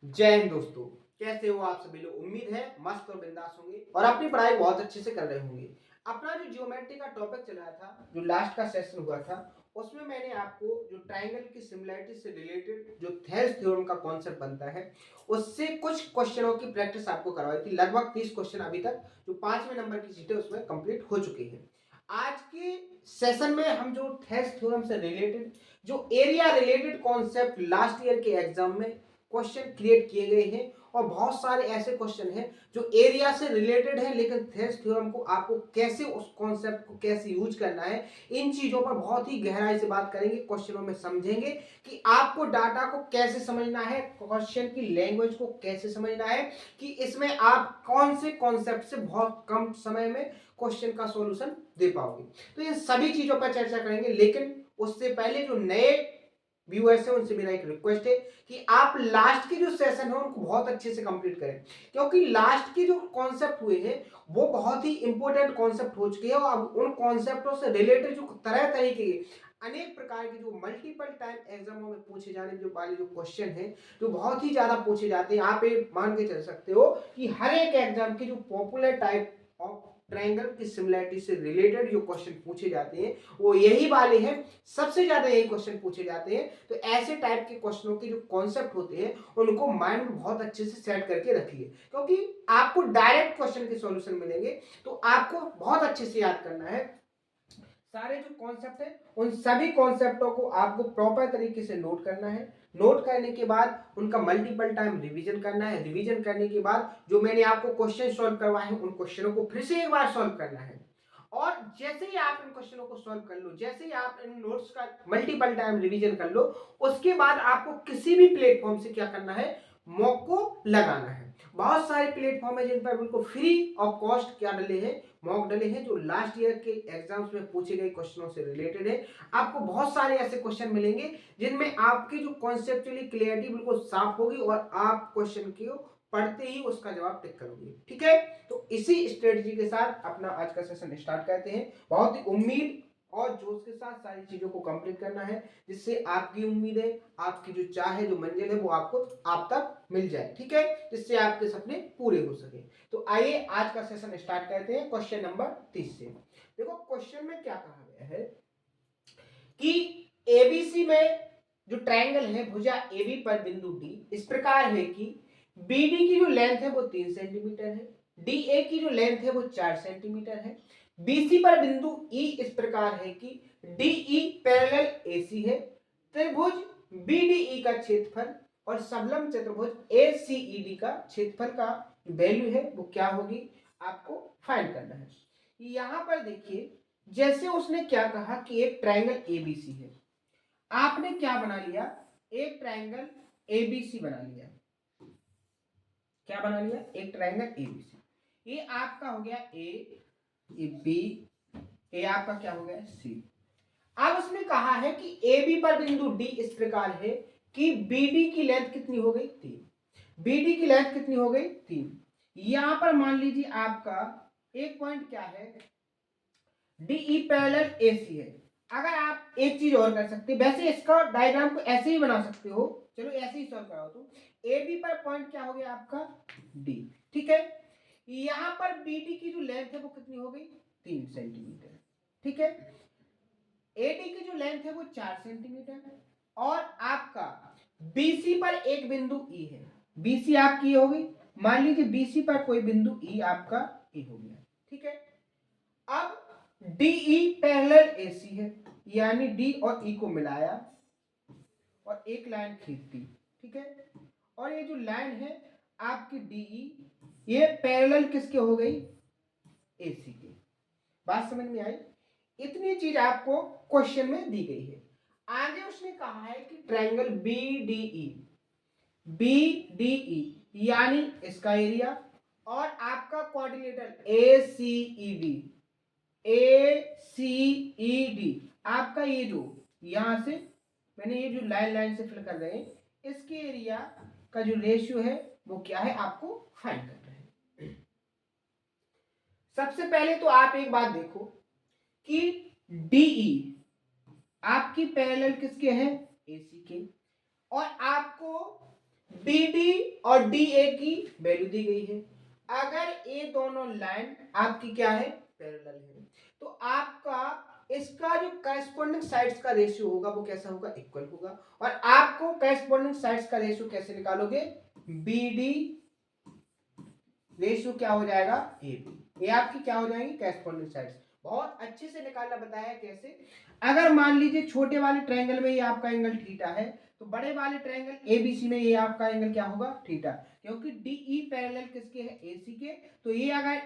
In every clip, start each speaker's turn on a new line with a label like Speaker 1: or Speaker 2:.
Speaker 1: जय हिंद दोस्तों। कैसे हो आप सभी लोग? उम्मीद है मस्त और बिंदास होंगे और अपनी पढ़ाई बहुत अच्छे से कर रहे होंगे। अपना जो ज्योमेट्री का टॉपिक चला था, जो लास्ट का सेशन हुआ था, उसमें मैंने आपको जो ट्रायंगल की सिमिलैरिटी से रिलेटेड जो थेल्स थ्योरम का कॉन्सेप्ट बनता है, उससे कुछ क्वेश्चनों की प्रैक्टिस आपको करवाई थी। लगभग 30 क्वेश्चन अभी तक जो 5वें नंबर की सीटें उसमें कंप्लीट हो चुकी हैं। आज के सेशन में हम जो थेल्स थ्योरम से रिलेटेड जो area related concept last year के एग्जाम में क्वेश्चन क्रिएट किए गए हैं और बहुत सारे ऐसे क्वेश्चन हैं जो एरिया से रिलेटेड है, लेकिन थेल्स थ्योरम को आपको कैसे उस कॉन्सेप्ट को कैसे यूज करना है, इन चीजों पर बहुत ही गहराई से बात करेंगे। क्वेश्चनों में समझेंगे कि आपको डाटा को कैसे समझना है, क्वेश्चन की लैंग्वेज को कैसे समझना है, कि इसमें आप कौन से कॉन्सेप्ट से बहुत कम समय में क्वेश्चन का सॉल्यूशन दे पाओगे। तो इन सभी चीजों पर चर्चा करेंगे, लेकिन उससे पहले जो नए व्यूअर्स हैं उनसे मेरा एक रिक्वेस्ट है कि आप लास्ट के जो सेशन है उनको बहुत अच्छे से कंप्लीट करें, क्योंकि लास्ट के जो कॉन्सेप्ट हुए हैं वो बहुत ही इंपॉर्टेंट कॉन्सेप्ट हो चुके हैं और अब उन कॉन्सेप्टों से रिलेटेड जो तरह तरह के अनेक प्रकार के जो मल्टीपल टाइम एग्जामों में पूछे जाने जो वाले जो क्वेश्चन हैं, जो बहुत ही ज्यादा पूछे जाते हैं, आप ये मान के चल सकते हो कि हर एक एग्जाम के जो पॉपुलर टाइप ऑफ ट्रायंगल की सिमिलैरिटी से रिलेटेड जो क्वेश्चन पूछे जाते हैं वो यही वाले हैं। सबसे ज्यादा यही क्वेश्चन पूछे जाते हैं। तो ऐसे टाइप के क्वेश्चनों के जो कॉन्सेप्ट होते हैं उनको माइंड में बहुत अच्छे से सेट करके रखिए, क्योंकि आपको डायरेक्ट क्वेश्चन के सॉल्यूशन मिलेंगे तो आपको बहुत अच्छे से याद करना है। सारे जो कॉन्सेप्ट है उन सभी कॉन्सेप्टों को आपको प्रॉपर तरीके से नोट करना है। नोट करने के बाद उनका मल्टीपल टाइम रिवीजन करना है। रिवीजन करने के बाद जो मैंने आपको क्वेश्चन सॉल्व करवाए हैं उन क्वेश्चनों को फिर से एक बार सॉल्व करना है। और जैसे ही आप इन क्वेश्चनों को सॉल्व कर लो, जैसे ही आप इन नोट्स का मल्टीपल टाइम रिवीजन कर लो, उसके बाद आपको किसी भी प्लेटफॉर्म से क्या करना है, मॉक को लगाना है। बहुत सारे प्लेटफॉर्म है जिन पर बिल्कुल फ्री ऑफ कॉस्ट क्या डले हैं, मॉक डले हैं, जो लास्ट ईयर के एग्जाम्स में पूछे गए क्वेश्चनों से रिलेटेड है। आपको बहुत सारे ऐसे क्वेश्चन मिलेंगे जिनमें आपकी जो कॉन्सेप्चुअली क्लियरिटी बिल्कुल साफ होगी और आप क्वेश्चन को पढ़ते ही उसका जवाब टिक करोगे। ठीक है, तो इसी स्ट्रेटजी के साथ अपना आज का सेशन स्टार्ट करते हैं। बहुत ही उम्मीद और जोश के साथ सारी चीजों को कंप्लीट करना है, जिससे आपकी उम्मीद है, आपकी जो चाह है, जो मंजिल है, वो आपको आप तक मिल जाए। ठीक है, जिससे आपके सपने पूरे हो सके। तो आइए आज का सेशन स्टार्ट करते हैं क्वेश्चन नंबर 30 से। देखो क्वेश्चन में क्या कहा गया है कि एबीसी में जो ट्रायंगल है भुजा एबी पर बिंदु डी इस प्रकार है कि बीडी की जो लेंथ है वो 3 सेंटीमीटर है, डीए की जो लेंथ है वो 4 सेंटीमीटर है, बीसी पर बिंदु ई इस प्रकार है कि डीई पैरेलल एसी है, त्रिभुज बीडीई का क्षेत्रफल और समलंब चतुर्भुज एसीईडी का क्षेत्रफल का वैल्यू है वो क्या होगी, आपको फाइंड करना है। यहां पर देखिए, जैसे उसने क्या कहा कि एक ट्रायंगल एबीसी है, आपने क्या बना लिया, एक ट्रायंगल एबीसी बना लिया। क्या बना लिया, एक ट्रायंगल एबीसी। ये आपका हो गया ए, ये बी, ये आपका क्या हो गया सी। अब उसने कहा है कि ए बी पर बिंदु डी इस प्रकार है कि बीडी की लेंथ कितनी हो गई 3। बीडी की लेंथ कितनी हो गई 3। यहां पर मान लीजिए आपका एक पॉइंट क्या है, डीई पैरेलल एसी है। अगर आप एक चीज और कर सकते हैं, वैसे इसका डायग्राम को ऐसे ही बना सकते हो, चलो ऐसे ही सॉल्व कराओ। तो ए बी पर पॉइंट क्या हो गया आपका डी। ठीक है, यहां पर बीडी की जो लेंथ है वो कितनी हो गई 3 सेंटीमीटर। ठीक है, एडी की जो लेंथ है वो 4 सेंटीमीटर है और आपका बीसी पर एक बिंदु ई है। बीसी आपकी हो गई, मान लीजिए बीसी पर कोई बिंदु ई आपका ए हो गया। ठीक है, अब डीई पैरेलल एसी है, यानी डी और ई को मिलाया और एक लाइन खींच दी। ठीक है, और ये जो लाइन है आपकी डीई, ये पैरेलल किसके हो गई, एसी के। बात समझ में आई? इतनी चीज आपको क्वेश्चन में दी गई है। आगे उसने कहा है कि ट्रायंगल बीडीई, बीडीई यानी इसका एरिया और आपका कोऑर्डिनेटर एसीईडी, एसीईडी आपका ये जो यहां से मैंने ये जो लाइन लाइन से फिल कर रहे हैं इसके एरिया का जो रेशियो है वो क्या है, आपको फाइंड करना है। सबसे पहले तो आप एक बात देखो कि डीई आपकी पैरेलल किसके हैं, एसी के, और आपको बी डी और डी ए की वैल्यू दी गई है। अगर ये दोनों लाइन आपकी क्या है, पैरेलल है, तो आपका इसका जो करस्पॉन्डिंग साइड्स का रेशियो होगा वो कैसा होगा, इक्वल होगा। और आपको करस्पॉन्डिंग साइड्स का रेशियो कैसे निकालोगे, बी डी रेशियो क्या हो जाएगा, ए बी, ये आपकी क्या हो जाएंगी, करस्पॉन्डिंग साइड्स। बहुत अच्छे से निकालना बताया कैसे। अगर मान लीजिए छोटे वाले ट्रायंगल में ये आपका एंगल थीटा है, तो बड़े वाले ट्रायंगल एबीसी में ये आपका एंगल क्या होगा, थीटा, क्योंकि डीई पैरेलल किसके है, एसी के, तो ये अगर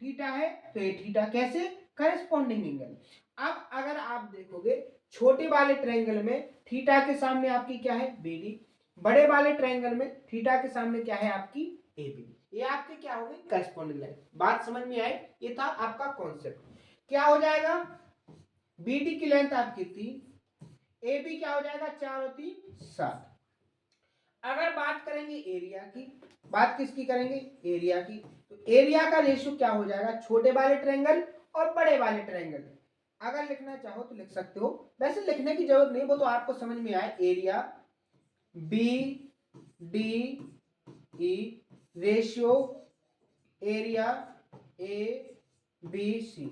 Speaker 1: थीटा है तो ये थीटा, कैसे, करस्पॉन्डिंग एंगल। अब अगर आप देखोगे छोटे वाले ट्रायंगल में थीटा के सामने आपकी क्या है, बीडी, बड़े वाले ट्रायंगल में थीटा के सामने क्या है आपकी, एबी, ये आपके क्या हो गई, करस्पॉन्डिंग लाइन। बात समझ में आई, ये था आपका कॉन्सेप्ट। क्या हो जाएगा, बीडी की लेंथ आपकी 3, एबी क्या हो जाएगा, 4 और 3 7। अगर बात करेंगे एरिया की, बात किसकी करेंगे, एरिया की, तो एरिया का रेशियो क्या हो जाएगा, छोटे वाले ट्रायंगल और बड़े वाले ट्रायंगल। अगर लिखना चाहो तो लिख सकते हो, वैसे लिखने की जरूरत नहीं, वो तो आपको समझ में आए। Area B D E ratio area A B C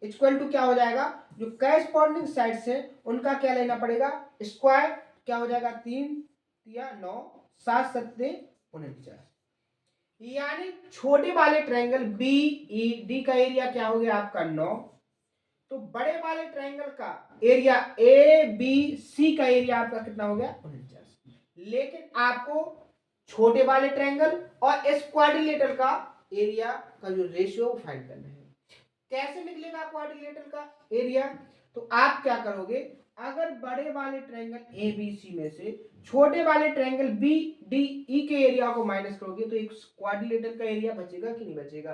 Speaker 1: equal to क्या हो जाएगा, जो करस्पॉन्डिंग साइड्स है उनका क्या लेना पड़ेगा, स्क्वायर, क्या हो जाएगा 3 या 9 7 7 49, यानी छोटे वाले ट्रायंगल बी ई डी का एरिया क्या हो गया आपका 9, तो बड़े वाले ट्रायंगल का एरिया ए बी सी का एरिया आपका कितना हो गया, 49। लेकिन आपको छोटे वाले ट्रायंगल और इस क्वाड्रिलेटरल का एरिया का जो रेशियो फाइंड करना है। कैसे निकलेगा क्वाड्रिलेटरल का एरिया, तो आप क्या करोगे, अगर बड़े वाले ट्रायंगल ए बी सी में से छोटे वाले ट्रायंगल बी डी ई के एरिया को माइनस करोगे तो एक क्वाड्रिलेटरल का एरिया बचेगा कि नहीं बचेगा।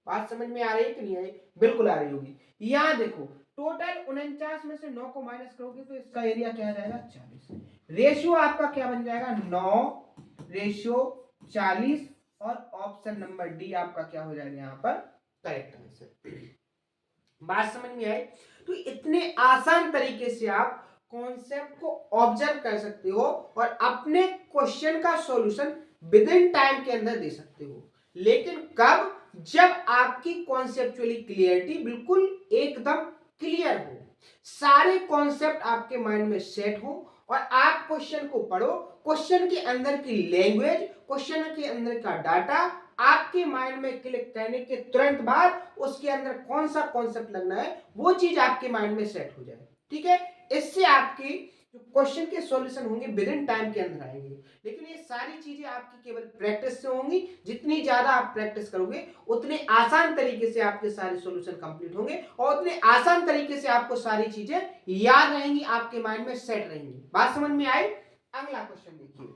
Speaker 1: बात समझ में आ रही है कि नहीं आई, बिल्कुल आ रही होगी। यहां देखो टोटल 49 में से 9 को माइनस करोगे तो इसका एरिया क्या आ जाएगा, 40। रेशियो आपका क्या बन जाएगा, 9 रेशियो 40, और ऑप्शन नंबर डी आपका क्या हो जाएगा यहाँ पर करेक्ट आंसर। बात समझ में आई, तो इतने आसान तरीके से आप कॉन्सेप्ट को ऑब्जर्व कर सकते हो और अपने क्वेश्चन का सॉल्यूशन विद इन टाइम के अंदर दे सकते हो। लेकिन कब, जब आपकी कॉन्सेप्चुअली क्लियरिटी बिल्कुल एकदम क्लियर हो, सारे कॉन्सेप्ट आपके माइंड में सेट हो और आप क्वेश्चन को पढ़ो, क्वेश्चन के अंदर की लैंग्वेज, क्वेश्चन के अंदर का डाटा आपके माइंड में क्लिक करने के तुरंत बाद उसके अंदर कौन सा कॉन्सेप्ट लगना है वो चीज आपके माइंड में सेट हो जाए। ठीक है, इससे आपकी जो क्वेश्चन के सॉल्यूशन होंगे विद इन टाइम के अंदर आएंगे। लेकिन ये सारी चीजें आपकी केवल प्रैक्टिस से होंगी, जितनी ज्यादा आप प्रैक्टिस करोगे उतने आसान तरीके से आपके सारे सॉल्यूशन कंप्लीट होंगे और उतने आसान तरीके से आपको सारी चीजें याद रहेंगी, आपके माइंड में सेट रहेंगी। बात समझ में आई। अगला क्वेश्चन देखिए,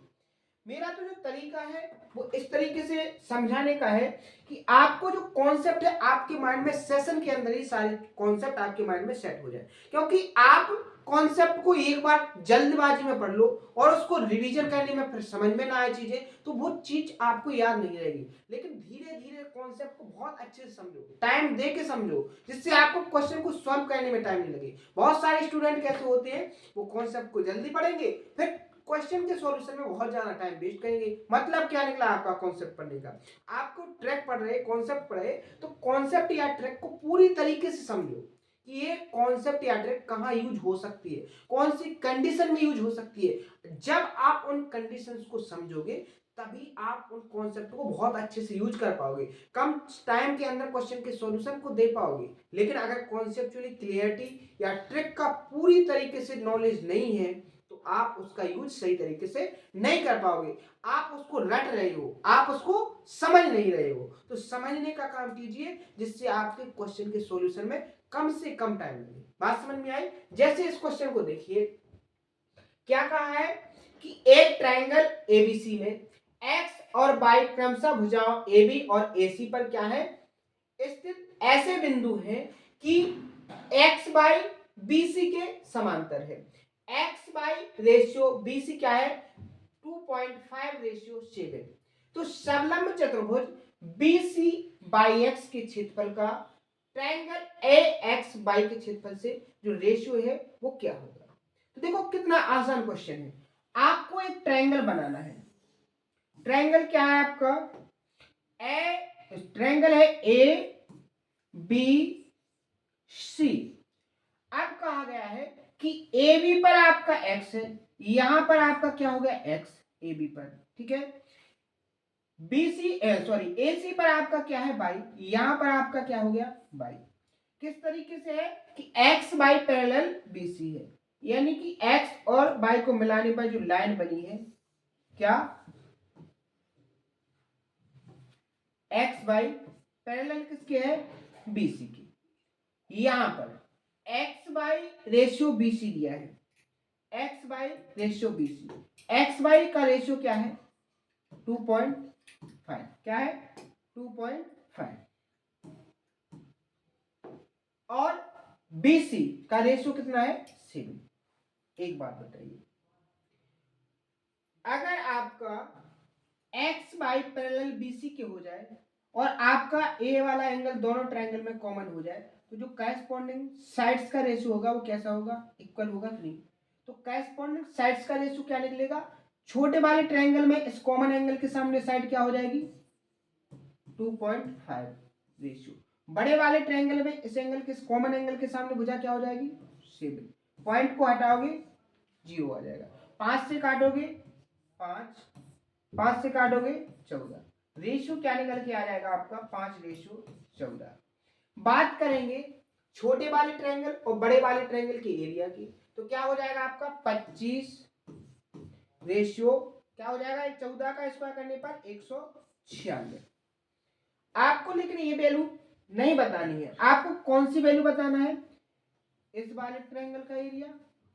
Speaker 1: मेरा तो जो तरीका है वो इस तरीके से समझाने का है कि आपको जो कॉन्सेप्ट है आपके माइंड में सेशन के अंदर ही सारे कॉन्सेप्ट आपके माइंड में सेट हो जाए। क्योंकि आप कॉन्सेप्ट को एक बार जल्दबाजी में पढ़ लो और उसको रिवीजन करने में फिर समझ में ना आए चीजें, तो वो चीज आपको याद नहीं रहेगी। लेकिन धीरे धीरे कॉन्सेप्ट को बहुत अच्छे से समझो, टाइम दे के समझो, जिससे आपको क्वेश्चन को सॉल्व करने में टाइम नहीं लगे। बहुत सारे स्टूडेंट कैसे होते हैं, वो कॉन्सेप्ट को जल्दी पढ़ेंगे, फिर क्वेश्चन के सॉल्यूशन में बहुत ज्यादा टाइम वेस्ट करेंगे। मतलब क्या निकला आपका कॉन्सेप्ट पढ़ने का, आपको ट्रैक पढ़ रहे, कॉन्सेप्ट पढ़े, तो कॉन्सेप्ट या ट्रैक को पूरी तरीके से समझो कि ये कॉन्सेप्ट या ट्रैक कहाँ यूज हो सकती है, कौन सी कंडीशन में यूज हो सकती है। जब आप उन कंडीशंस को समझोगे तभी आप उन कॉन्सेप्ट को बहुत अच्छे से यूज कर पाओगे, कम टाइम के अंदर क्वेश्चन के सॉल्यूशन को दे पाओगे। लेकिन अगर कॉन्सेप्चुअली क्लियरिटी या ट्रिक का पूरी तरीके से नॉलेज नहीं है तो आप उसका यूज सही तरीके से नहीं कर पाओगे। आप उसको रट रहे हो, आप उसको समझ नहीं रहे हो। तो समझने का काम कीजिए जिससे आपके क्वेश्चन के सॉल्यूशन में कम से कम टाइम लगे। बात समझ में आई। जैसे इस क्वेश्चन को देखिए, क्या कहा है कि एक ट्रायंगल एबीसी में एक्स और वाई क्रमशः भुजाओं एबी और एसी पर क्या है, स्थित ऐसे बिंदु हैं कि एक्स बाई बीसी के समांतर है। एक्स बाई रेशियो बीसी क्या है, 2.5 रेशियो 7। तो समलंब चतुर्भुज बीसी बाई एक्स के क्षेत्रफल का ट्रायंगल ए एक्स बाई के क्षेत्रफल से जो रेशियो है वो क्या होगा। तो देखो कितना आसान क्वेश्चन है। आपको एक ट्रायंगल बनाना है, ट्रायंगल क्या है आपका, ट्रायंगल है ए बी सी। अब कहा गया है कि ए बी पर आपका एक्स है, यहां पर आपका क्या हो गया एक्स ए बी पर, ठीक है। ए सी पर आपका क्या है बाई, यहां पर आपका क्या हो गया बाई। किस तरीके से है कि x बाई पैरेलल BC है, यानी कि x और y को मिलाने पर जो लाइन बनी है क्या, x बाई पैरेलल किसके है BC की। यहां पर x बाई रेशियो BC दिया है, x by ratio BC, x by का रेशियो क्या है 2.5, क्या है 2.5, और BC का रेशियो कितना है 7। एक बात बताइए, अगर आपका x बाई पैरेलल BC के हो जाए और आपका A वाला एंगल दोनों ट्रायंगल में कॉमन हो जाए, तो जो करस्पॉन्डिंग साइड्स का रेशियो होगा वो कैसा होगा, इक्वल होगा कि नहीं। तो करस्पॉन्डिंग साइड्स का रेशियो क्या निकलेगा, छोटे वाले ट्रायंगल में इस कॉमन एंगल के सामने साइड क्या हो जाएगी 2.5 रेशियो, बड़े वाले ट्रायंगल में इस एंगल के कॉमन एंगल के सामने भुजा क्या हो जाएगी 7। पॉइंट को हटाओगे 0 आ जाएगा, 5 से काटोगे 5, 5 से काटोगे 14, रेशियो क्या निकल के आ जाएगा आपका 5:14। बात करेंगे छोटे वाले ट्रायंगल और बड़े वाले ट्रायंगल के एरिया की, तो क्या हो जाएगा आपका 25 रेशियो क्या हो जाएगा 14 का स्क्वायर करने पर 196। आपको लेकिन ये वैल्यू नहीं बतानी है, आपको कौन सी वैल्यू बताना है, इस वाले ट्रायंगल का एरिया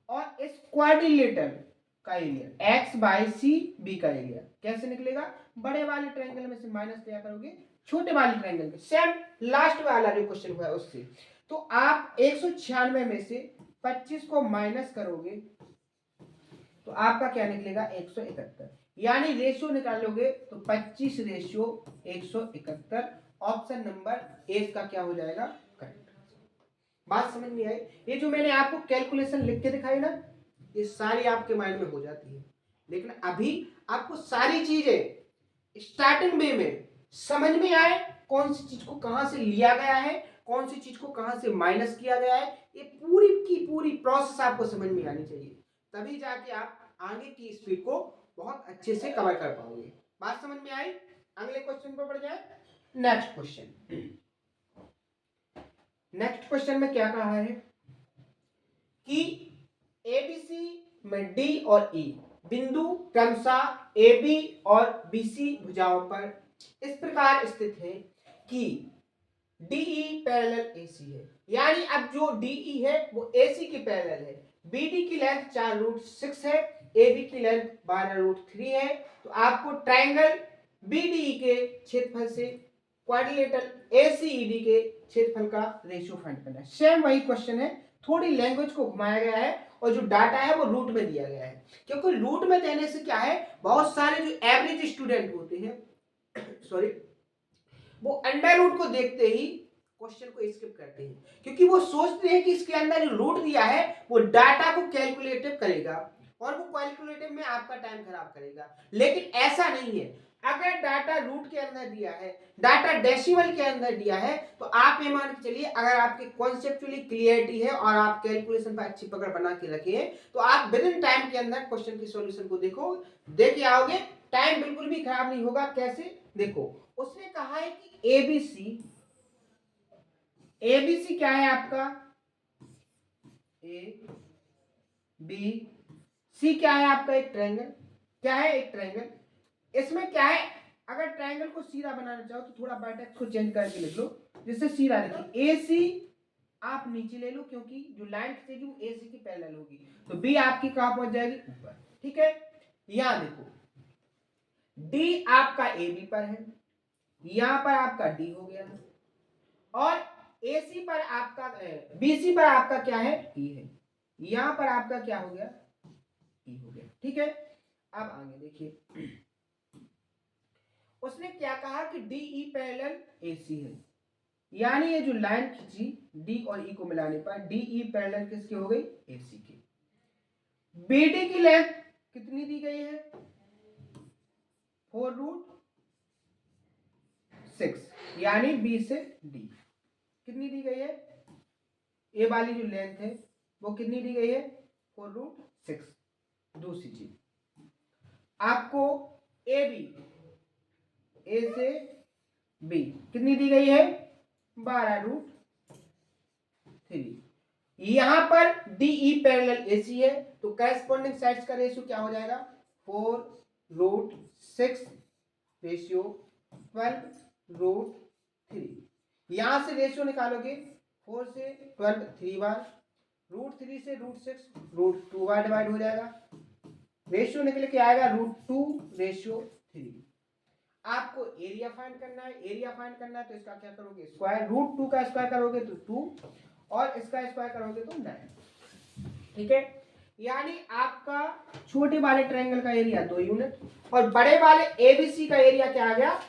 Speaker 1: और इस क्वाड्रिलेटरल का area x by C B का एरिया कैसे निकलेगा, बड़े वाले ट्रायंगल में से माइनस क्या करोगे छोटे वाले ट्रायंगल में, सेम लास्ट वाला जो क्वेश्चन हुआ है उससे। तो आप 196 में से 25 को माइनस करोगे तो आपका क्या निकलेगा 171, यानी रेशियो निकालोगे तो 25 रेशियो 171, ऑप्शन नंबर ए का क्या हो जाएगा करेक्ट। बात समझ में आई, ये जो मैंने आपको कैलकुलेशन लिख के दिखाई ना, ये सारी आपके माइंड में हो जाती है, लेकिन अभी आपको सारी चीजें स्टार्टिंग में समझ में आए, कौन सी चीज को कहां से लिया गया है, कौन सी चीज को कहां से माइनस किया गया है, ये पूरी की पूरी प्रोसेस आपको समझ में आनी चाहिए, तभी जाके आप आगे की स्पीड को बहुत अच्छे से कवर कर पाओगे। बात समझ में आई, अगले क्वेश्चन पर बढ़ जाए। नेक्स्ट क्वेश्चन, नेक्स्ट क्वेश्चन में क्या कहा है कि एबीसी में डी और ई बिंदु क्रमशः ए बी और बी सी भुजाओं पर इस प्रकार स्थित है कि डीई पैरेलल एसी है, यानी अब जो डीई है वो एसी की पैरेलल है, बीडी की लेंथ 4√6 है, एबी की लेंथ 12√3 है। तो आपको ट्रायंगल बीडीई के क्षेत्रफल से क्वाड्रिलेटरल एसीईडी के क्षेत्रफल का रेशियो फाइंड करना है। सेम वही क्वेश्चन है, थोड़ी लैंग्वेज को घुमाया गया है और जो डाटा है वो रूट में दिया गया है, क्योंकि रूट में देने से क्या है बहुत सारे जो एवरेज स्टूडेंट होते हैं सॉरी वो अंडर रूट को देखते ही क्वेश्चन को स्किप करते हैं, क्योंकि वो सोचते हैं कि इसके अंदर जो रूट दिया है वो डाटा को कैलकुलेटिव करेगा और वो कैलकुलेटिव में आपका टाइम खराब करेगा, लेकिन ऐसा नहीं है। अगर डाटा रूट के अंदर दिया है, डाटा डेसिमल के अंदर दिया है, तो आप ये मान के चलिए अगर आपकी कॉन्सेप्चुअली क्लियरिटी है और आप कैलकुलेशन पर अच्छी पकड़ बना के रखे हैं, तो आप विद इन टाइम के अंदर क्वेश्चन की सॉल्यूशन को देखो देके आओगे, टाइम बिल्कुल भी खराब नहीं होगा। कैसे देखो, उसने कहा है कि एबीसी, एबीसी क्या है आपका ए बी सी क्या है आपका एक ट्रायंगल, क्या है एक ट्रायंगल। इसमें क्या है, अगर ट्रायंगल को सीधा बनाना चाहो तो थोड़ा वर्टेक्स को चेंज करके लिख लो, जिससे सीधा लिखिए ए सी आप नीचे ले लो, क्योंकि जो लाइन खींचेगी वो ए सी की पैरेलल होगी, तो बी आपकी कहां पहुंच जाएगी ऊपर, ठीक है। यहां देखो डी आपका ए बी पर है, यहां पर आपका डी हो गया और AC पर आपका BC पर आपका क्या है E है, यहां पर आपका क्या हो गया E हो गया, ठीक है। अब आगे देखिए, उसने क्या कहा कि DE पैरेलल AC है, यानी ये जो लाइन खींची D और E को मिलाने पर DE पैरेलल किसकी हो गई AC की। BD की लेंथ कितनी दी गई है 4√6 यानी बी से डी कितनी दी गई है, ए वाली जो लेंथ है वो कितनी दी गई है 4√6। दूसरी चीज आपको ए बी, ए से बी कितनी दी गई है 12√3। यहां पर DE पैरेलल AC है तो करस्पॉन्डिंग साइड्स का रेशियो क्या हो जाएगा 4√6 रेशियो 12√3। यहां से रेशियो निकालोगे 4 से 12 3 बार, √3 से √6 √2 बार डिवाइड हो जाएगा, रेशियो निकल के आएगा √2/3। आपको एरिया फाइंड करना है, एरिया फाइंड करना है तो इसका क्या करोगे स्क्वायर, √2 का स्क्वायर करोगे तो 2 और इसका स्क्वायर करोगे तो 9। ठीक है, यानी आपका छोटे वाले ट्रायंगल का एरिया 2 यूनिट और बड़े वाले ABC का एरिया क्या आ गया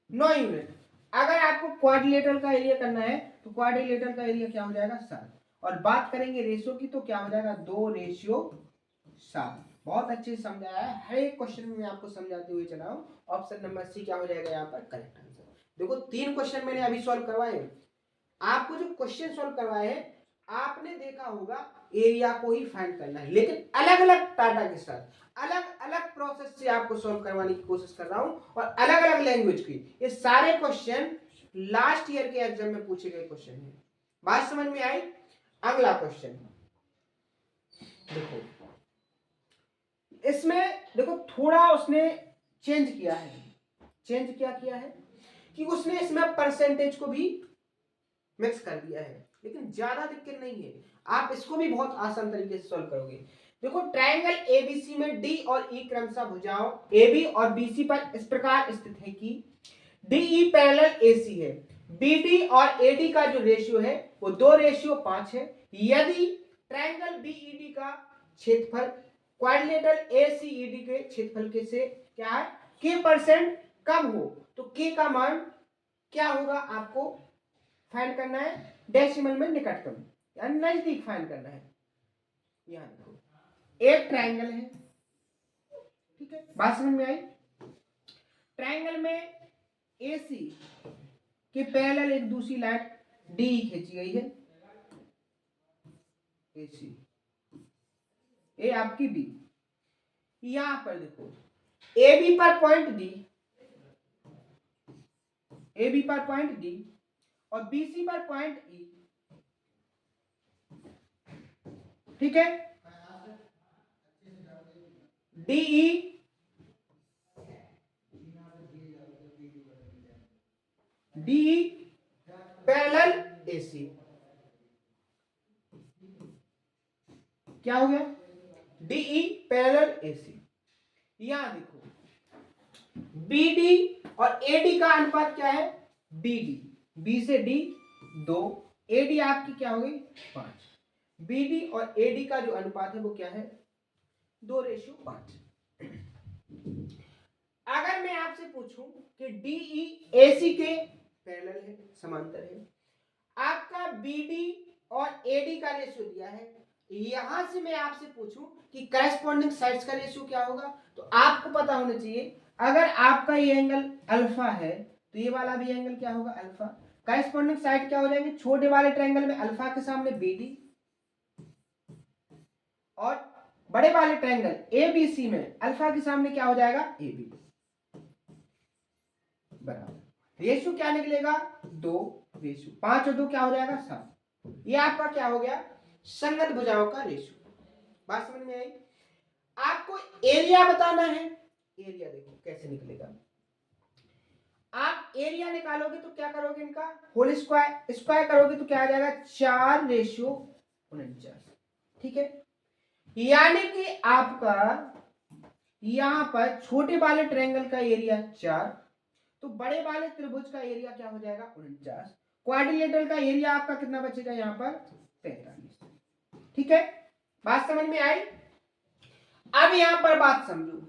Speaker 1: 9 यूनिट। अगर आपको क्वाड्रिलेटरल का एरिया करना है तो क्वाड्रिलेटरल का एरिया क्या हो जाएगा 7 और बात करेंगे रेशियो की तो क्या हो जाएगा 2/7। बहुत अच्छे से समझाया है, हर एक क्वेश्चन में मैं आपको समझाते हुए चला हूं। ऑप्शन नंबर सी क्या हो जाएगा यहाँ पर करेक्ट आंसर। देखो 3 क्वेश्चन मैंने अभी सॉल्व करवाए, आपको जो क्वेश्चन सॉल्व करवाए हैं आपने देखा होगा एरिया को ही फाइंड करना है, लेकिन अलग अलग डाटा के साथ अलग अलग प्रोसेस से आपको सॉल्व करवाने की कोशिश कर रहा हूं और अलग अलग लैंग्वेज की। ये सारे क्वेश्चन लास्ट ईयर के एग्जाम में पूछे गए क्वेश्चन हैं। बात समझ में आई। अगला क्वेश्चन देखो, इसमें देखो थोड़ा उसने चेंज किया है। चेंज क्या किया है कि उसने इसमें परसेंटेज को भी मिक्स कर दिया है, लेकिन ज्यादा दिक्कत नहीं है, आप इसको भी बहुत आसान तरीके से सॉल्व करोगे। देखो ट्रायंगल ABC में D और E क्रमशः भुजाओं AB और BC पर इस प्रकार स्थित है कि DE पैरेलल AC है, BD और AD का जो रेशियो है वो 2/5 है। यदि ट्रायंगल BED का क्षेत्रफल क्वाड्रिलेटरल ACED के क्षेत्रफल के से क्या है K% कम हो तो K का मान क्या होगा आपको फाइंड करना है, डेसिमल में निकटतम यानी नजदीक फाइंड करना है। यहां देखो एक ट्रायंगल है, ठीक है, बात समझ में आई। ट्रायंगल में AC के पैरेलल एक दूसरी लाइन DE खींची गई है, AC ए आपकी B। यहां पर देखो AB पर पॉइंट D, AB पर पॉइंट D और BC पर पॉइंट E, ठीक है। DE पैरेलल AC क्या हो गया DE पैरेलल AC। यहां देखो BD और AD का अनुपात क्या है BD, B से D 2, AD आपकी क्या हो गई 5। BD और AD का जो अनुपात है वो क्या है 2/5। अगर मैं आपसे पूछूं कि DE AC के पैरेलल है, समांतर है, आपका BD और AD का रेशियो दिया है, यहां से मैं आपसे पूछूं कि करस्पॉन्डिंग साइड्स का रेशियो क्या होगा तो आपको पता होना चाहिए अगर आपका ये एंगल अल्फा है तो ये वाला भी एंगल क्या होगा अल्फा। करस्पॉन्डिंग साइड क्या हो जाएंगे, छोटे वाले ट्रायंगल में अल्फा के सामने BD और बड़े वाले ट्रायंगल ABC में अल्फा के सामने क्या हो जाएगा AB बराबर। रेशियो क्या निकलेगा 2, रेशियो 5 और 2 क्या हो जाएगा 7। ये आपका क्या हो गया संगत भुजाओं का रेशियो। बात समझ में आई। आपको एरिया बताना है, एरिया देखो कैसे निकलेगा। आप एरिया निकालोगे तो क्या करोगे इनका होल स्क्वायर, स्क्वायर करोगे तो क्या आ जाएगा 4/49, ठीक है। यानी कि आपका यहां पर छोटे वाले ट्रायंगल का एरिया 4 तो बड़े वाले त्रिभुज का एरिया क्या हो जाएगा 49। क्वाड्रिलेटरल का एरिया आपका कितना बचेगा यहाँ पर 43, ठीक है। बात समझ में आई। अब यहां पर बात समझो,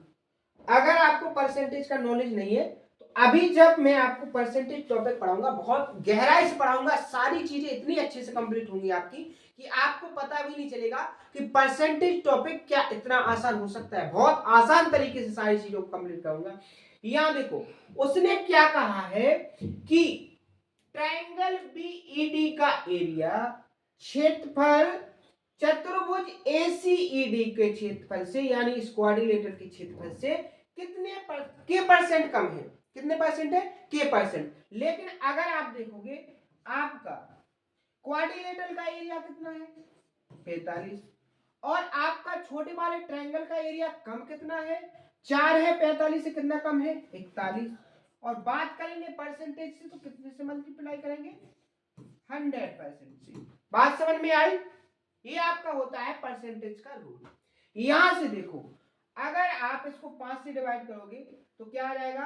Speaker 1: अगर आपको परसेंटेज का नॉलेज नहीं है तो अभी जब मैं आपको परसेंटेज टॉपिक पढ़ाऊंगा बहुत गहराई से पढ़ाऊंगा, सारी चीजें इतनी अच्छे से कंप्लीट होंगी आपकी कि आपको पता भी नहीं चलेगा कि परसेंटेज टॉपिक क्या इतना आसान हो सकता है। बहुत आसान तरीके से सारी चीजों को कंप्लीट करूंगा। यहां देखो उसने क्या कहा है कि ट्रायंगल बीईडी का एरिया क्षेत्रफल चतुर्भुज एसीईडी के क्षेत्रफल से यानी इस क्वाड्रिलेटरल के क्षेत्रफल से के परसेंट कम है। कितने परसेंट है? के परसेंट। लेकिन अगर आप देखोगे आपका क्वाड्रिलेटरल का एरिया कितना है? 45। और आपका छोटे वाले ट्रायंगल का एरिया कम कितना है? 4 है। 45 से कितना कम है? 41। और बात करेंगे परसेंटेज से तो कितने से मल्टीप्लाई करेंगे? 100% से। बात समझ में आई? ये आपका होता है परसेंटेज का रूल। यहां से देखो अगर आप इसको 5 से डिवाइड करोगे तो क्या आ जाएगा?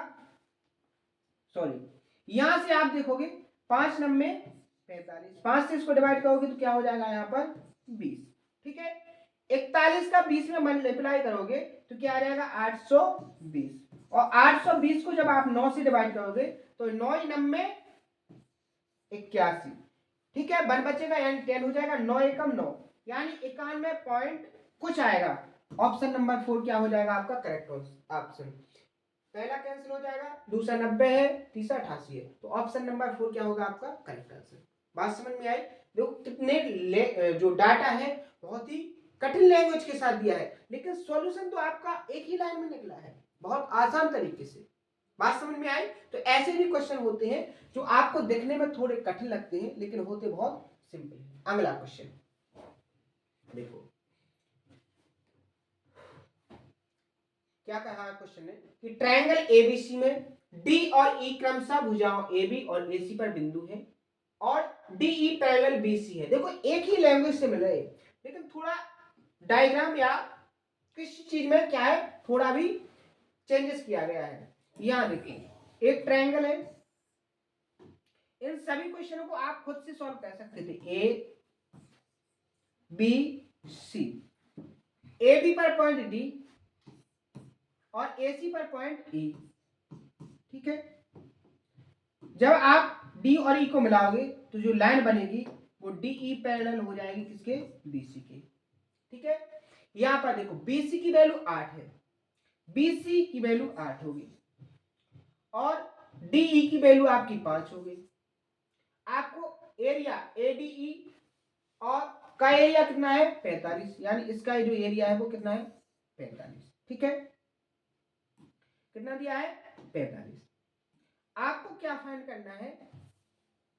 Speaker 1: सॉरी, यहां से आप देखोगे 5 नंबे 45, 5 से इसको डिवाइड करोगे तो क्या हो जाएगा यहाँ पर? 20। ठीक है, 41 का 20 में मल्टीप्लाई करोगे तो क्या आ जाएगा? 820। और 820 को जब आप 9 से डिवाइड करोगे तो 9 नंबे 81। ठीक है, 1 बचेगा यानी 10 हो जाएगा। 9 एकम 9 यानी 91 पॉइंट कुछ आएगा। ऑप्शन नंबर 4 क्या हो जाएगा आपका करेक्ट ऑप्शन? पहला कैंसिल हो जाएगा, दूसरा 90 है, तीसरा 88 है, तो ऑप्शन नंबर 4 क्या होगा आपका करेक्ट आंसर। बात समझ में आई? देखो कितने जो डाटा है बहुत ही कठिन लैंग्वेज के साथ दिया है, लेकिन सॉल्यूशन तो आपका एक ही लाइन में निकला है बहुत आसान तरीके से। बात समझ में आई? तो ऐसे भी क्वेश्चन होते हैं जो आपको देखने में थोड़े कठिन लगते हैं लेकिन होते बहुत सिंपल है। अगला क्वेश्चन देखो क्या कहा है क्वेश्चन ने कि ट्रायंगल एबीसी में डी और ई क्रमशः भुजाओं एबी और एसी पर बिंदु है और डीई पैरेलल बीसी है। देखो एक ही लैंग्वेज से मिल रहे लेकिन थोड़ा डायग्राम या किसी चीज में क्या है थोड़ा भी चेंजेस किया गया है। यहां देखिए एक ट्रायंगल है, इन सभी क्वेश्चनों को आप खुद से सॉल्व कर सकते थे। A B C, A B पर पॉइंट डी और एसी पर पॉइंट ई। ठीक है, जब आप डी और ई को मिलाओगे तो जो लाइन बनेगी वो डीई पैरेलल हो जाएगी किसके? बीसी के। ठीक है, यहां पर देखो बीसी की वैल्यू 8 है, बीसी की वैल्यू 8 होगी और डीई की वैल्यू आपकी 5 होगी। आपको एरिया एडीई और का एरिया कितना है? 45, यानी इसका जो एरिया है वो कितना है? 45। ठीक है, कितना दिया है? 45। आपको क्या फाइंड करना है?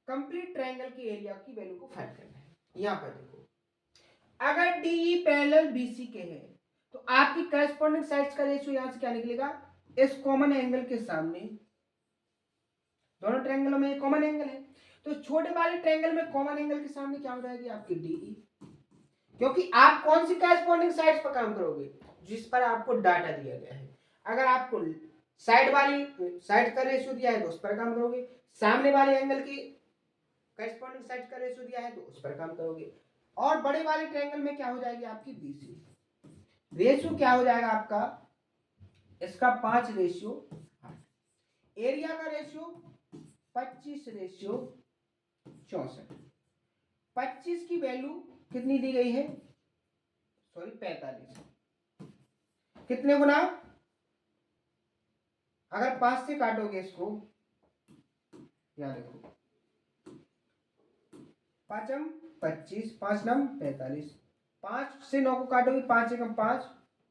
Speaker 1: कंप्लीट ट्रायंगल के एरिया की वैल्यू को फाइंड करना है। यहां पर देखो अगर डीई पैरेलल बीसी के है तो आपकी करस्पॉन्डिंग साइड्स का रेशियो यहां से क्या निकलेगा? इस कॉमन एंगल के सामने, दोनों ट्रायंगलों में एक कॉमन एंगल है तो छोटे वाले ट्रायंगल में कॉमन एंगल के सामने क्या हो जाएगी आपकी? डीई। क्योंकि आप कौन सी करस्पॉन्डिंग साइड्स पर काम करोगे? जिस पर आपको डाटा दिया गया है। अगर आपको साइड वाली साइड का रेशियो दिया है तो उस पर काम करोगे, सामने वाले एंगल की करस्पॉन्डिंग साइड का रेशियो दिया है तो उस पर काम करोगे। और बड़े वाले ट्रायंगल में क्या हो जाएगी आपकी? बीसी। रेशियो क्या हो जाएगा आपका? इसका 5 रेशियो 8। एरिया का रेशियो 25 रेशियो 64। 25 की वैल्यू कितनी दी गई है? सॉरी 45। कितने गुना? अगर 5 से काटोगे इसको, यहां देखो 5 25, 5 नम 45, 5 से 9 को काटोगे 5 एकम 5,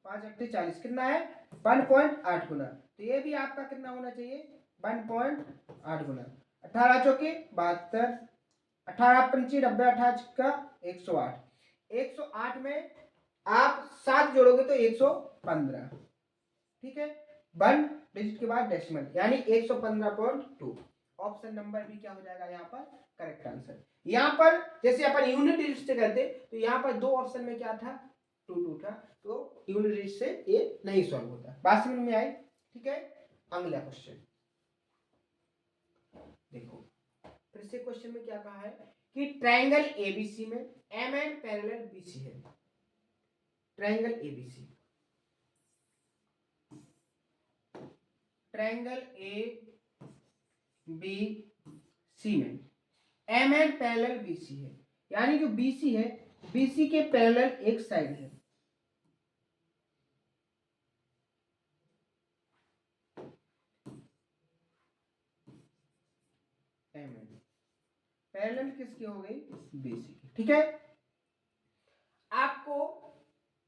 Speaker 1: 5 अट्ठे 40, कितना है? 1.8 गुना। तो ये भी आपका कितना होना चाहिए? 1.8 गुना। 18 चौके 72, 18 पंची 90, 18 छिक्का 108। 108 में आप 7 जोड़ोगे तो 115। ठीक है, 1 डिजिट के बाद डेसिमल यानी 115.2। ऑप्शन नंबर भी क्या हो जाएगा यहाँ पर करेक्ट आंसर। यहाँ पर जैसे अपन यूनिट डिजिट से करते तो यहाँ पर दो ऑप्शन में क्या था? 2 था, तो यूनिट डिजिट से ये नहीं सॉल्व होता। बात समझ में आई? ठीक है, अगला क्वेश्चन देखो फिर से क्वेश्चन में क्या कहा है कि ट्रायंगल एबीसी में एम एन पैरेलल बीसी है। Triangle ABC, triangle A B C में एम एन पैरेलल बीसी है, यानी जो बीसी है बीसी के पैरेलल एक साइड है। एन, पैरेलल किसकी हो गई, बीसी की। ठीक है, आपको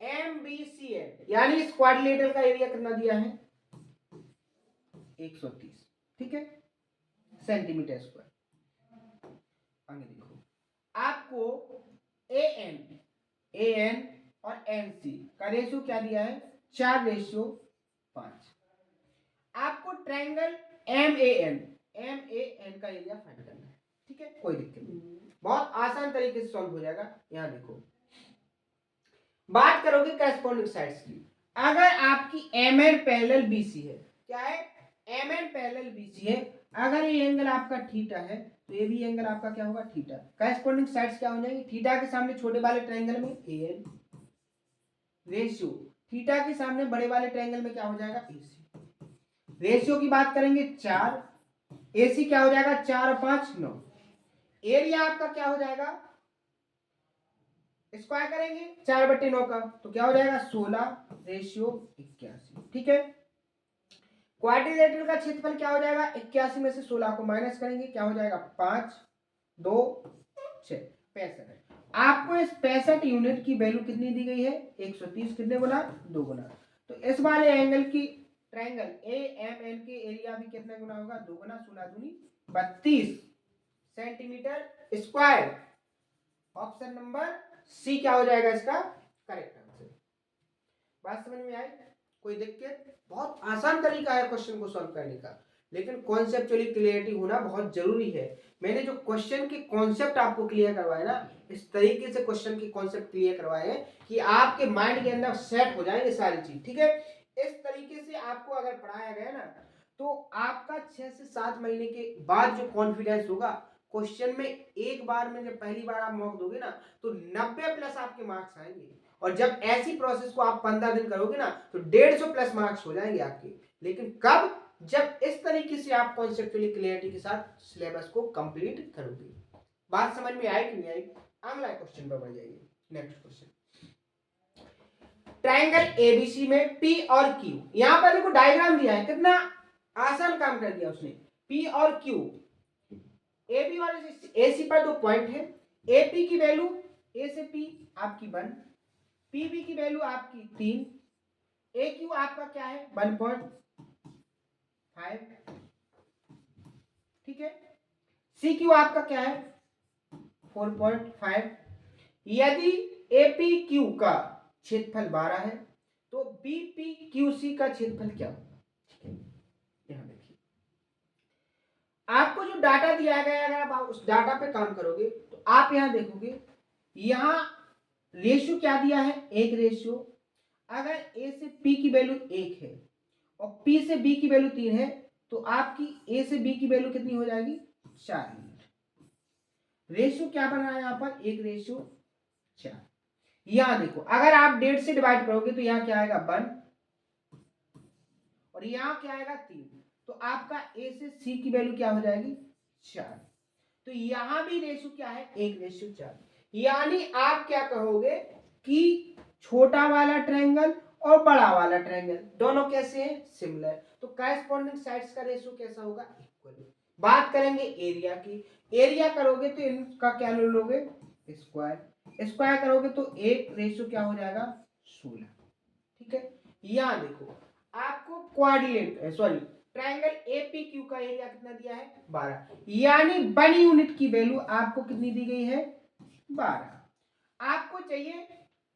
Speaker 1: MBCN यानी इस क्वाड्रिलेटरल का एरिया कितना दिया है, 130, ठीक है, सेंटीमीटर स्क्वायर। आगे देखो, आपको AN और NC का रेशियो क्या दिया है, 4:5। आपको ट्रायंगल MAN का एरिया फाइंड करना है। ठीक है, कोई दिक्कत नहीं, बहुत आसान तरीके से सॉल्व हो जाएगा। यहां देखो, बात करोगे करेस्पॉन्डिंग साइड्स की, अगर आपकी MN पैरेलल BC है, क्या है, MN पैरेलल BC है, अगर ये एंगल आपका थीटा है तो ये भी एंगल आपका क्या होगा, थीटा। करेस्पॉन्डिंग साइड्स क्या हो जाएंगे, थीटा के सामने छोटे वाले ट्रायंगल में AN रेशियो, थीटा के सामने बड़े वाले ट्रायंगल में क्या हो जाएगा, AC। रेशियो की बात करेंगे 4, AC क्या हो जाएगा, 4 और 5 9। एरिया आपका क्या हो जाएगा, स्क्वायर करेंगे 4/9 का तो क्या हो जाएगा, 16:81। ठीक है, क्वाड्रिलेटरल का क्षेत्रफल क्या हो जाएगा, 81 में से 16 को माइनस करेंगे, क्या हो जाएगा, 5 2 6 65। आपको इस 65 यूनिट की वैल्यू कितनी दी गई है, 130, कितने गुना, 2 गुना। तो इस वाले एंगल की ट्रायंगल AMN के एरिया भी कितने गुना होगा, 2 गुना, 16 दूनी 32 centimetre square. Option number C क्या हो जाएगा इसका करेक्ट आंसर। बात समझ में आई, कोई दिक्कत, बहुत आसान तरीका है क्वेश्चन को सॉल्व करने का, लेकिन कॉन्सेप्चुअली क्लियरिटी होना बहुत जरूरी है। मैंने जो क्वेश्चन के कॉन्सेप्ट आपको क्लियर करवाए ना, इस तरीके से क्वेश्चन के कॉन्सेप्ट क्लियर करवाए हैं कि आपके माइंड के अंदर सेट हो जाएंगे सारी चीज। ठीक है, इस तरीके से आपको अगर पढ़ाया गया ना तो आपका 6 से 7 महीने के बाद जो कॉन्फिडेंस होगा क्वेश्चन में, एक बार में जब पहली बार आप मॉक दोगे ना तो 90+ आपके मार्क्स आएंगे, और जब ऐसी प्रोसेस को आप 15 दिन करोगे ना तो 150+ मार्क्स हो जाएंगे आपके। लेकिन कब, जब इस तरीके से आप कॉन्सेप्चुअली क्लियरिटी के साथ सिलेबस को कंप्लीट करोगे। बात समझ में आई कि नहीं आई, अगला क्वेश्चन पर बढ़ जाइए। नेक्स्ट क्वेश्चन, ट्रायंगल ABC में P और Q, यहां पर देखो डायग्राम दिया है, कितना आसान काम कर दिया उसने। P और Q, AB और AC पर 2 पॉइंट है, AP की वैल्यू A से P आपकी 1, PB की वैल्यू आपकी 3, AQ आपका क्या है 1.5, ठीक है, CQ आपका क्या है 4.5। यदि APQ का क्षेत्रफल 12 है तो BPQC का क्षेत्रफल क्या होगा। यहां देखिए, आपको जो डाटा दिया गया है, अगर आप उस डाटा पे काम करोगे तो आप यहां देखोगे, यहां रेशियो क्या दिया है, 1:। अगर A से P की वैल्यू 1 है और P से B की वैल्यू 3 है तो आपकी A से B की वैल्यू कितनी हो जाएगी, 4 यूनिट। रेशियो क्या बना है यहाँ पर, 1:4। यहां देखो, अगर आप 1.5 से डिवाइड करोगे तो यहाँ क्या आएगा 1 और यहाँ क्या आएगा 3, तो आपका A से C की वैल्यू क्या हो जाएगी 4। तो यहां भी रेशियो क्या है, 1:4। यानी आप क्या कहोगे कि छोटा वाला ट्रायंगल और बड़ा वाला ट्रायंगल दोनों कैसे हैं, सिमिलर। तो करेस्पॉन्डिंग साइड्स का रेशियो कैसा होगा, इक्वल। बात करेंगे एरिया की, एरिया करोगे तो इनका क्या ले लोगे, स्क्वायर। स्क्वायर करोगे तो 1 क्या हो जाएगा 16। ठीक है, यहां देखो, आपको क्वाड्रिलेटरल सॉरी ट्रायंगल APQ का एरिया कितना दिया है 12, यानी 1 यूनिट की वैल्यू आपको कितनी दी गई है 12। आपको चाहिए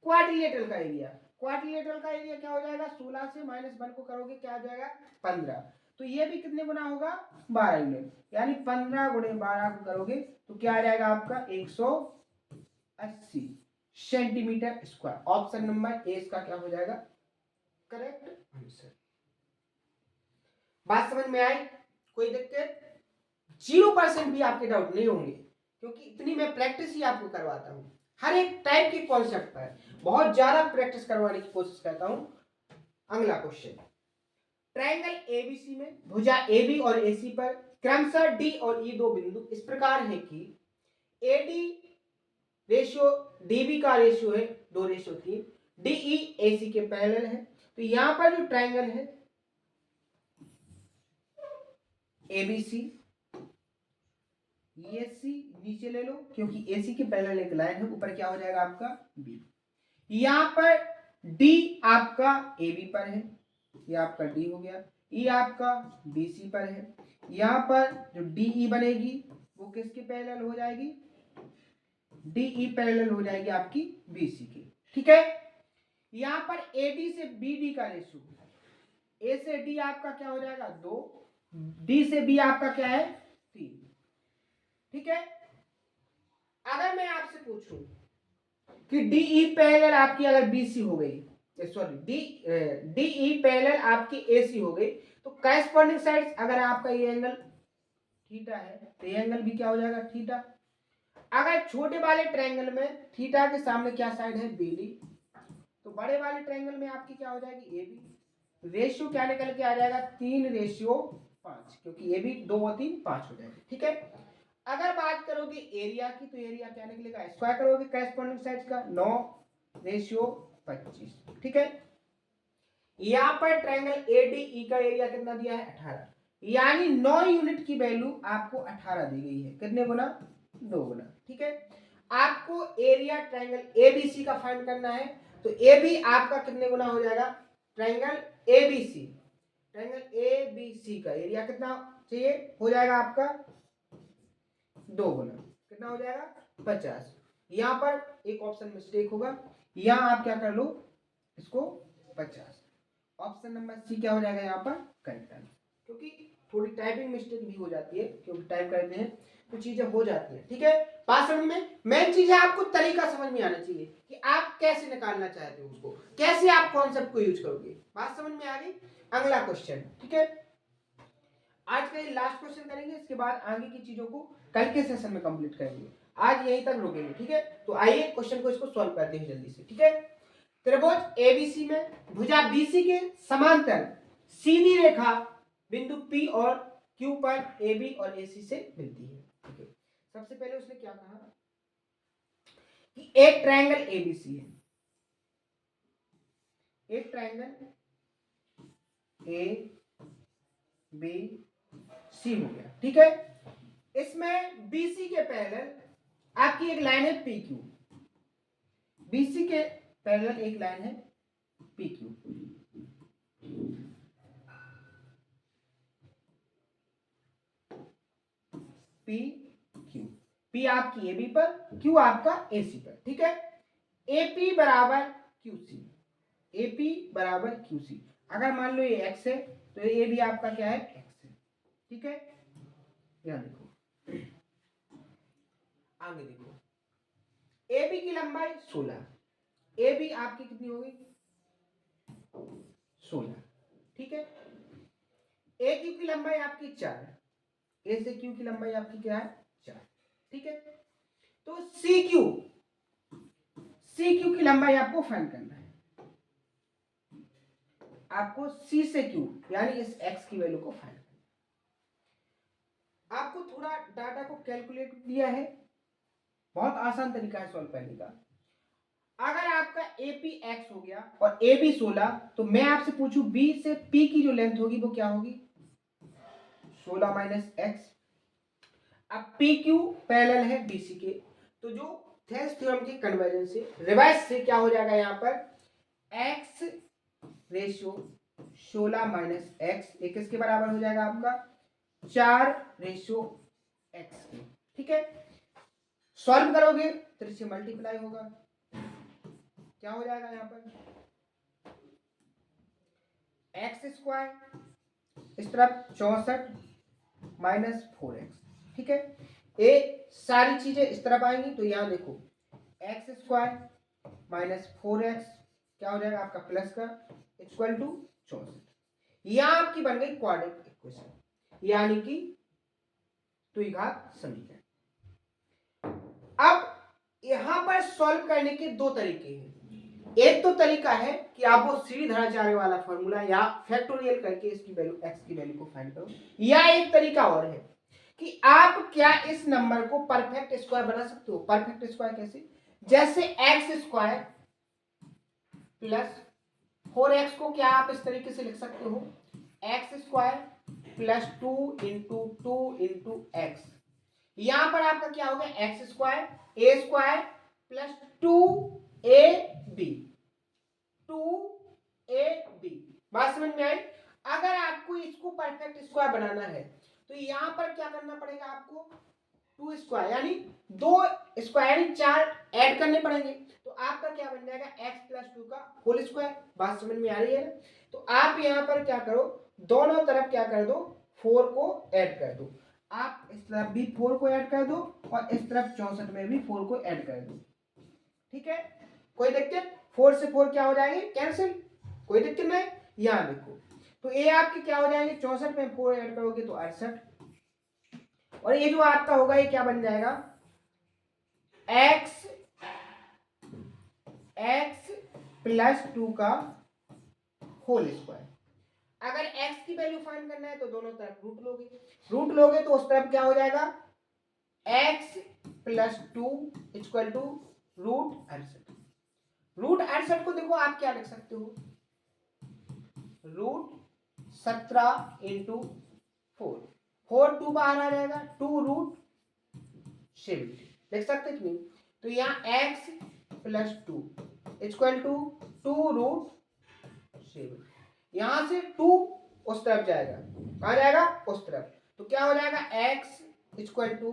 Speaker 1: क्वाड्रिलेटरल का एरिया, क्वाड्रिलेटरल का एरिया क्या हो जाएगा, 16 से -1 को करोगे क्या हो जाएगा 15, तो ये भी कितने गुना होगा 12 यूनिट, यानी 15 गुणे 12 को करोगे तो क्या आ जाएगा आपका 180 centimetre square. Option number A इसका क्या हो जाएगा करेक्ट आंसर। बात समझ में आई, कोई दिक्कत, 0% भी आपके डाउट नहीं होंगे, क्योंकि इतनी मैं प्रैक्टिस ही आपको करवाता हूं, हर एक टाइप के कॉन्सेप्ट पर बहुत ज्यादा प्रैक्टिस करवाने की कोशिश करता हूं। अगला क्वेश्चन, ट्रायंगल ABC में भुजा AB और AC पर क्रमशः D और E 2 बिंदु इस प्रकार है कि AD रेशियो DB का रेशियो है 2:3, DE AC के पैरेलल है। तो यहां पर जो ट्रायंगल है ABC ये सी नीचे ले लो क्योंकि AC के पैरेलल एक लाइन है, ऊपर क्या हो जाएगा आपका B। यहाँ पर D आपका AB पर है, ये आपका D हो गया, E आपका BC पर है। यहाँ पर जो DE बनेगी वो किसके पैरेलल हो जाएगी, DE पैरेलल हो जाएगी आपकी BC के, ठीक है। यहाँ पर AD से BD का रेशियो, A से D आपका क्या हो जाएगा 2, D से B आपका क्या है 3, ठीक है। अगर मैं आपसे पूछूं कि DE पैरेलल आपकी अगर BC हो गई, सॉरी DE पैरेलल आपकी AC हो गई, तो करेस्पॉन्डिंग साइड्स अगर आपका ये एंगल थीटा है तो ये एंगल भी क्या हो जाएगा थीटा। अगर छोटे वाले ट्रायंगल में थीटा के सामने क्या साइड है BD, तो बड़े वाले ट्रायंगल में आपकी क्या हो जाएगी AB। रेशियो क्या निकल के आ जाएगा 3:5, क्योंकि AB 2 और 3 5 हो जाएगा, ठीक है। अगर बात करोगे एरिया की तो एरिया क्या निकलेगा, स्क्वायर करोगे करेस्पॉन्डिंग साइड्स का 9:25, ठीक है। यहाँ पर ट्रायंगल ADE का एरिया कितना दिया है 18, यानी 9 यूनिट की वैल्यू आपको 18 दी गई है, कितने गुना 2 गुना, ठीक है। आपको एरिया ट्रायंगल ABC का फाइंड करना है, तो AB आपका कितने गुना हो जाएगा, ट्रायंगल ABC, ट्रायंगल ABC का एरिया कितना चाहिए हो जाएगा आपका 2 गुना, कितना हो जाएगा 50। यहाँ पर एक ऑप्शन मिस्टेक होगा, यहाँ आप क्या कर लो इसको 50, ऑप्शन नंबर सी क्या हो जाएगा यहाँ पर करेक्ट आंसर, क्योंकि थोड़ी टाइपिंग मिस्टेक भी हो जाती है, क्योंकि टाइप करते हैं तो चीजें हो जाती है, ठीक है। बात समझ में, मेन चीज है आपको तरीका समझ में आना चाहिए कि आप कैसे निकालना चाहते हो उसको, कैसे आप कॉन्सेप्ट को यूज करोगे। बात समझ में आ गई। अगला क्वेश्चन, ठीक है, आज का ये लास्ट क्वेश्चन करेंगे, इसके बाद आगे की चीजों को कल के सेशन में कंप्लीट करेंगे, आज यहीं तक रुकेंगे, ठीक है। तो आइए क्वेश्चन को इसको सॉल्व करते हैं जल्दी से, ठीक है। त्रिभुज ABC में भुजा BC के समांतर सीधी रेखा बिंदु P और Q पर AB और AC से मिलती है, ठीक है। सबसे पहले उसने क्या कहा कि एक ट्रायंगल ABC है, एक ट्रायंगल ABC हो गया, ठीक है। इसमें BC के पैरेलल आपकी एक लाइन है PQ, BC के पैरेलल एक लाइन है PQ, PQ, P आपकी AB पर, Q आपका AC पर, ठीक है। AP बराबर QC, AP बराबर QC, अगर मान लो ये X है तो ये AB आपका क्या है X है, ठीक है। यहाँ देखो, आगे देखो, AB की लंबाई 16, AB आपकी कितनी होगी 16, ठीक है। AQ की लंबाई आपकी 4, A से Q की लंबाई आपकी क्या है 4, ठीक है। तो CQ की लंबाई आपको फाइंड करना है, आपको C से Q यानी इस X की वैल्यू को फाइंड करना है। आपको थोड़ा डाटा को कैलकुलेट दिया है, बहुत आसान तरीका है सॉल्व करने का। अगर आपका AP X हो गया और AB 16, तो मैं आपसे पूछूं B से P की जो लेंथ होगी वो क्या होगी 16 माइनस X। अब PQ पैरेलल है BC के, तो जो थेल्स थ्योरम की कन्वर्जन से रिवर्स से क्या हो जाएगा यहाँ पर X रेशियो 16 माइनस X एक किसके बराबर हो जाएगा आपका 4:X के, ठीक है। सॉल्व करोगे तो इससे मल्टीप्लाई होगा, क्या हो जाएगा यहाँ पर x स्क्वायर इस तरफ 64 माइनस 4x, ठीक है। ये सारी चीजें इस तरफ आएंगी तो यहाँ देखो x स्क्वायर माइनस 4x क्या हो जाएगा आपका प्लस का इक्वल टू 64, यहाँ आपकी बन गई क्वाड्रेटिक इक्वेशन, यानी कि द्विघात समीकरण। अब यहां पर सॉल्व करने के दो तरीके हैं, एक तो तरीका है कि आप वो सीधी धराचार्य वाला फॉर्मूला या फैक्टोरियल करके इसकी वैल्यू x की वैल्यू को फाइंड करो, या एक तरीका और है कि आप क्या इस नंबर को परफेक्ट स्क्वायर बना सकते हो। परफेक्ट स्क्वायर कैसे, जैसे x स्क्वायर प्लस 4x को क्या आप इस तरीके से लिख सकते हो x square plus 2 into 2 into x, यहां पर आपका क्या होगा, एक्स स्क्वायर ए स्क्वायर प्लस 2ab 2ab। बात समझ में आई। अगर आपको इसको परफेक्ट स्क्वायर बनाना है तो यहां पर क्या करना पड़ेगा आपको, 2 स्क्वायर यानी 2 स्क्वायर यानी 4 ऐड करने पड़ेंगे। तो आपका क्या बन जाएगा, x प्लस 2 का होल स्क्वायर। बात समझ में आ रही है। तो आप यहां पर क्या करो, दोनों तरफ क्या कर दो, 4 को ऐड कर दो। आप इस तरफ भी 4 को ऐड कर दो और इस तरफ 64 में भी 4 को ऐड कर दो। ठीक है, कोई दिक्कत, 4 से 4 क्या हो जाएंगे, कैंसिल, कोई दिक्कत नहीं। यहां देखो, तो ये आपकी क्या हो जाएंगे, 64 में 4 ऐड करोगे तो 68, और ये जो आपका होगा ये क्या बन जाएगा, x प्लस 2 का होल स्क्वायर। अगर x की वैल्यू फाइंड करना है तो दोनों तरफ रूट लोगे तो उस तरफ क्या हो जाएगा, x प्लस 2 इक्वल टू √68 को देखो आप क्या लिख सकते हो, √17 इंटू 4 2 बाहर आ जाएगा, 2√70 लिख सकते कि नहीं। तो यहाँ x प्लस 2 इक्वल टू 2√7, यहां से 2 उस तरफ जाएगा, कहां जाएगा, उस तरफ। तो क्या हो जाएगा, x इक्वल टू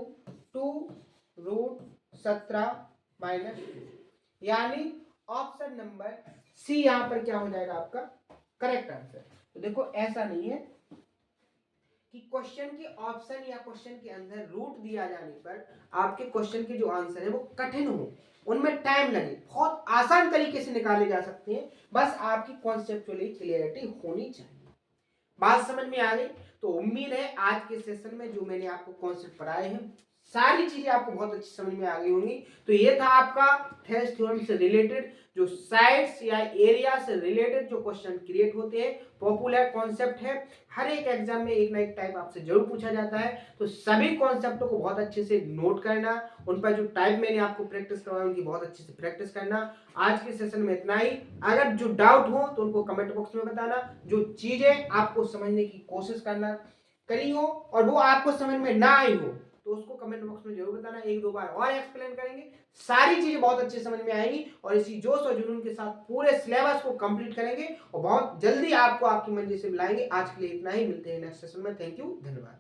Speaker 1: 2√17 माइनस 2, यानी ऑप्शन नंबर सी यहां पर क्या हो जाएगा आपका करेक्ट आंसर। तो देखो ऐसा नहीं है कि क्वेश्चन के ऑप्शन या क्वेश्चन के अंदर रूट दिया जाने पर आपके क्वेश्चन के जो आंसर है वो कठिन हो, उनमें टाइम लगे, बहुत आसान तरीके से निकाले जा सकते हैं, बस आपकी कॉन्सेप्चुअली क्लियरिटी होनी चाहिए। बात समझ में आ गई। तो उम्मीद है आज के सेशन में जो मैंने आपको कॉन्सेप्ट पढ़ाए हैं सारी चीजें आपको बहुत अच्छी समझ में आ गई होंगी। तो ये था आपका थेल्स थ्योरम से रिलेटेड जो साइड्स या एरिया से रिलेटेड जो क्वेश्चन क्रिएट होते हैं, पॉपुलर कॉन्सेप्ट है, हर एक एग्जाम में एक ना एक टाइप आपसे जरूर पूछा जाता है। तो सभी कॉन्सेप्टों को बहुत अच्छे से नोट करना, उन पर जो टाइप मैंने आपको प्रैक्टिस करवाया उनकी बहुत अच्छे से प्रैक्टिस करना। आज के सेशन में इतना ही। अगर जो डाउट हो तो उनको कमेंट बॉक्स में बताना, जो चीजें आपको समझने की कोशिश करना करी हो और वो आपको समझ में ना आई हो तो उसको कमेंट बॉक्स में जरूर बताना, एक दो बार और एक्सप्लेन करेंगे, सारी चीजें बहुत अच्छे समझ में आएंगी और इसी जोश और जुनून के साथ पूरे सिलेबस को कंप्लीट करेंगे और बहुत जल्दी आपको आपकी मंजिल से मिलाएंगे। आज के लिए इतना ही, मिलते हैं नेक्स्ट सेशन में। थैंक यू, धन्यवाद।